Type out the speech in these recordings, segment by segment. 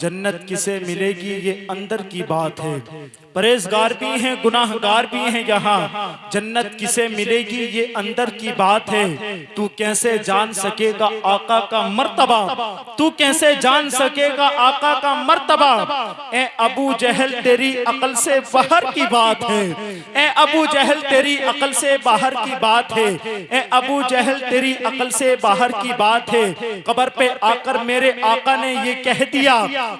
जन्नत किसे मिलेगी ये अंदर की बात है। परहेजगार भी हैं गुनाहगार भी हैं यहाँ, जन्नत किसे मिलेगी ये अंदर की बात है। तू कैसे जान सकेगा आका का मर्तबा, तू कैसे जान सकेगा आका का मर्तबा। ए अबू जहल तेरी अकल से बाहर की बात है, ए अबू जहल तेरी अकल से बाहर की बात है, ए अबू जहल तेरी अकल से बाहर की बात है। कब्र पे आकर मेरे आका ने ये कह दिया,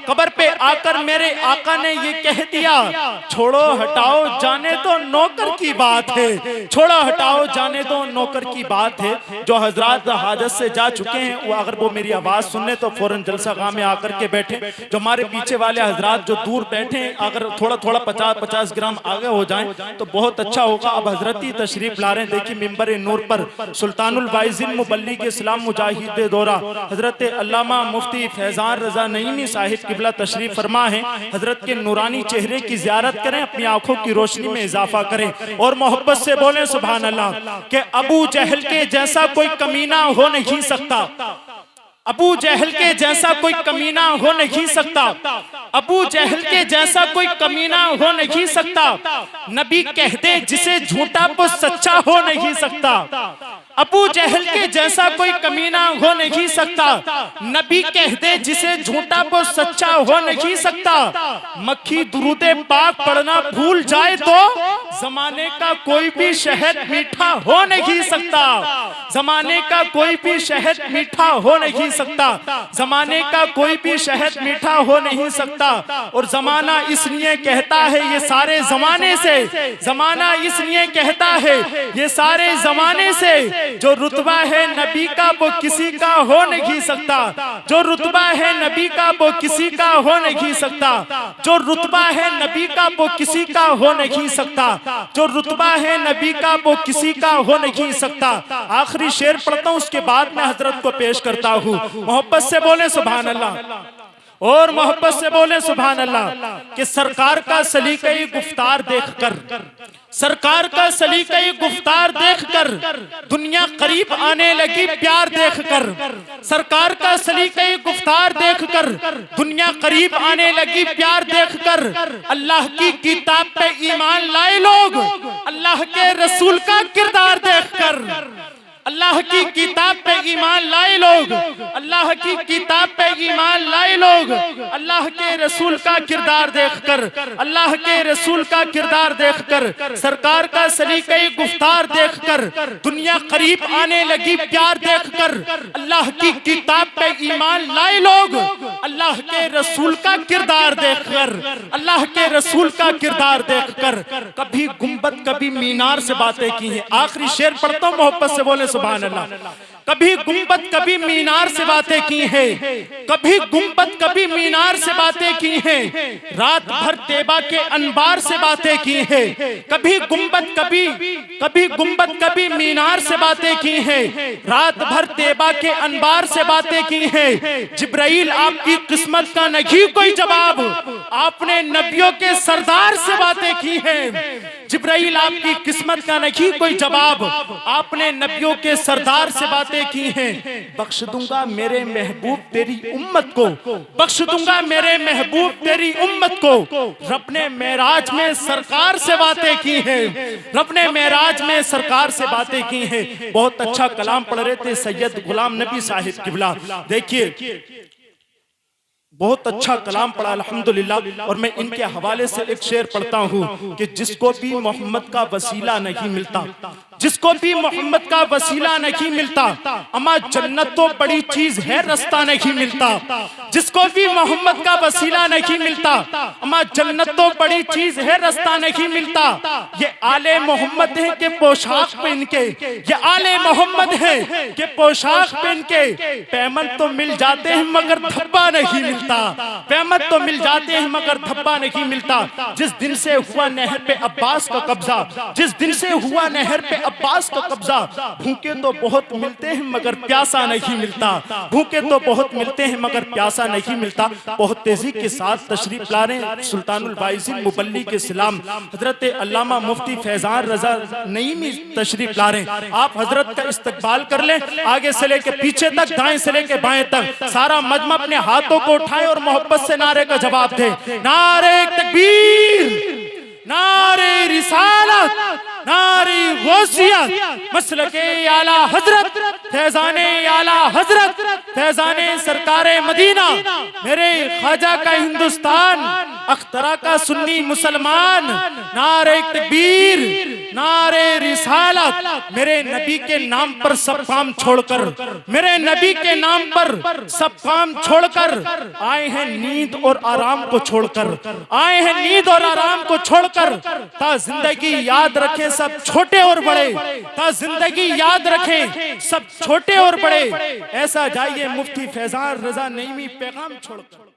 कब्र पे आकर मेरे आका ने ये कह दिया, छोड़ो हटाओ जाने दो नौकर की बात है, छोड़ो हटाओ जाने दो नौकर की बात है। जो हजरात हाजत से जा चुके हैं वो अगर वो मेरी आवाज सुनने तो फौरन जलसा गाह में आकर के बैठे। जो हमारे पीछे वाले हजरात जो दूर बैठे हैं अगर थोड़ा थोड़ा 50-50 ग्राम आगे हो जाएं तो बहुत अच्छा होगा। अब हजरत ही तशरीफ ला रहे हैं। देखिए मिंबर नूर पर सुल्तानुल वाइजिन मुबल्लिग इस्लाम मुजाहिद दौरा हजरत अल्लामा मुफ्ती फैजान रजा नईमी साहिब किबला तशरीफ फरमा है। हजरत के नूरानी चेहरे की ज़ियारत करें, अपनी आंखों की रोशनी में इजाफा करें और मोहब्बत से बोलें सुभान अल्लाह। कि अबू जहल के जैसा कोई कमीना हो नहीं सकता, अबू जहल के जैसा कोई कमीना हो नहीं सकता, अबू जहल के जैसा कोई कमीना हो नहीं सकता। नबी कह दे जिसे झूठा वो सच्चा हो नहीं सकता, अबू जहल के जैसा कोई कमीना हो नहीं सकता। नबी कह दे जिसे झूठा वो सच्चा हो नहीं सकता। मक्खी दुरूदे पाक पढ़ना भूल जाए तो जमाने का कोई भी शहद मीठा हो नहीं सकता, जमाने का कोई भी शहद मीठा हो नहीं सकता, जमाने का कोई भी शहद मीठा हो नहीं सकता। और जमाना इसलिए कहता है ये सारे जमाने से, जमाना इसलिए कहता है ये सारे जमाने से, जो रुतबा है नबी का वो किसी का हो नहीं सकता, जो रुतबा है नबी का वो किसी का हो नहीं सकता, जो रुतबा है नबी का वो किसी का हो नहीं सकता, जो रुतबा है नबी का वो किसी का हो नहीं सकता। आखिरी शेर पढ़ता हूँ उसके बाद मैं हजरत को पेश करता हूँ। मोहब्बत से बोले सुभान अल्लाह और मोहब्बत से बोले सुभान अल्लाह। कि सरकार का सलीक़े गुफ्तार देखकर, सरकार का सलीक़े गुफ्तार देखकर दुनिया करीब आने लगी प्यार देखकर, सरकार का सलीक़े गुफ्तार देखकर दुनिया करीब आने लगी प्यार देखकर। अल्लाह की किताब पे ईमान लाए लोग अल्लाह के रसूल का किरदार देखकर, अल्लाह की किताब पे ईमान लाए लोग, अल्लाह की किताब पे ईमान लाए लोग अल्लाह के रसूल का किरदार देखकर, अल्लाह के रसूल का किरदार देखकर। सरकार का सलीक़े गुफ्तार देखकर दुनिया करीब आने लगी प्यार देखकर। अल्लाह की किताब पे ईमान लाए लोग अल्लाह के रसूल का किरदार देखकर, अल्लाह के रसूल का किरदार देखकर। कभी गुंबद कभी मीनार से बातें की हैं। आखिरी शेर पढ़ता हूं, मोहब्बत से बोले सुभान अल्लाह। कभी गुंबद कभी मीनार से बातें की हैं, कभी गुंबद कभी मीनार से बातें की हैं, रात भर तैबा के अनबार से बातें की हैं। कभी गुंबद कभी गुंबद कभी मीनार से बातें की हैं, रात भर तैबा के अनबार से बातें की हैं। जिब्राइल आपकी किस्मत का नहीं कोई जवाब, आपने नबियों के सरदार से बातें की हैं। जिब्राइल आपकी किस्मत का नहीं कोई जवाब, आपने नबियों के सरदार से बातें की हैं। बख्श दूंगा मेरे महबूब तेरी उम्मत को, बख्श दूंगा मेरे महबूब तेरी उम्मत को। रब ने मेराज में सरकार से बातें की हैं, रब ने मेराज में सरकार से बातें की हैं। बहुत अच्छा कलाम पढ़ रहे थे सैयद गुलाम नबी साहिब किबला। देखिए बहुत अच्छा कलाम पढ़ा अल्हम्दुलिल्लाह। और मैं इनके हवाले से एक शेर पढ़ता हूँ कि जिसको भी मोहम्मद का वसीला नहीं मिलता, जिसको भी मोहम्मद का वसीला नहीं मिलता, अमा जन्नत तो बड़ी चीज है रास्ता नहीं मिलता। जिसको भी मोहम्मद का वसीला नहीं मिलता, अमा जन्नत तो बड़ी चीज है रास्ता नहीं मिलता। ये आले मोहम्मद है के पोशाक पहन के, ये आले मोहम्मद है के पोशाक पहन के पैमन तो मिल जाते हैं मगर धब्बा नहीं मिलता, पैमन तो मिल जाते हैं मगर धब्बा नहीं मिलता। जिस दिन से हुआ नहर पे अब्बास का कब्जा, जिस दिन से हुआ नहर पे अब्बास का कब्जा। भूखे तो बहुत मिलते हैं मगर प्यासा नहीं मिलता, भूखे तो बहुत मिलते हैं मगर प्यासा नहीं मिलता। बहुत तेजी के साथ तशरीफ ला रहे हैं सुल्तानुल बाइज़ीन मुबल्लिग के सलाम हजरत अल्लामा मुफ्ती फैजान रजा नईमी तशरीफ ला रहे हैं। आप हजरत का इस्तकबाल कर लें, आगे से लेके पीछे तक, दाएं से लेके बाएं तक सारा मजमा अपने हाथों को उठाए और मोहब्बत से नारे का जवाब दे। नारे तकबीर, नारे रिसालत, नारे गौसियत, मसलके आला हजरत, फैजाने आला हजरत, फैजाने सरकारे मदीना, मेरे ख्वाजा का हिंदुस्तान, अख्तरा का सुन्नी मुसलमान। नारे तकबीर, नारे रिसालत, मेरे नबी के नाम पर सब काम छोड़कर, मेरे नबी के नाम पर सब काम छोड़कर आए हैं नींद और आराम को छोड़कर, आए हैं नींद और आराम को छोड़कर, ता जिंदगी याद रखें सब छोटे और बड़े, ता जिंदगी याद रखें सब छोटे और बड़े। ऐसा जाइए मुफ्ती फैजान रजा नईमी पैगाम छोड़कर।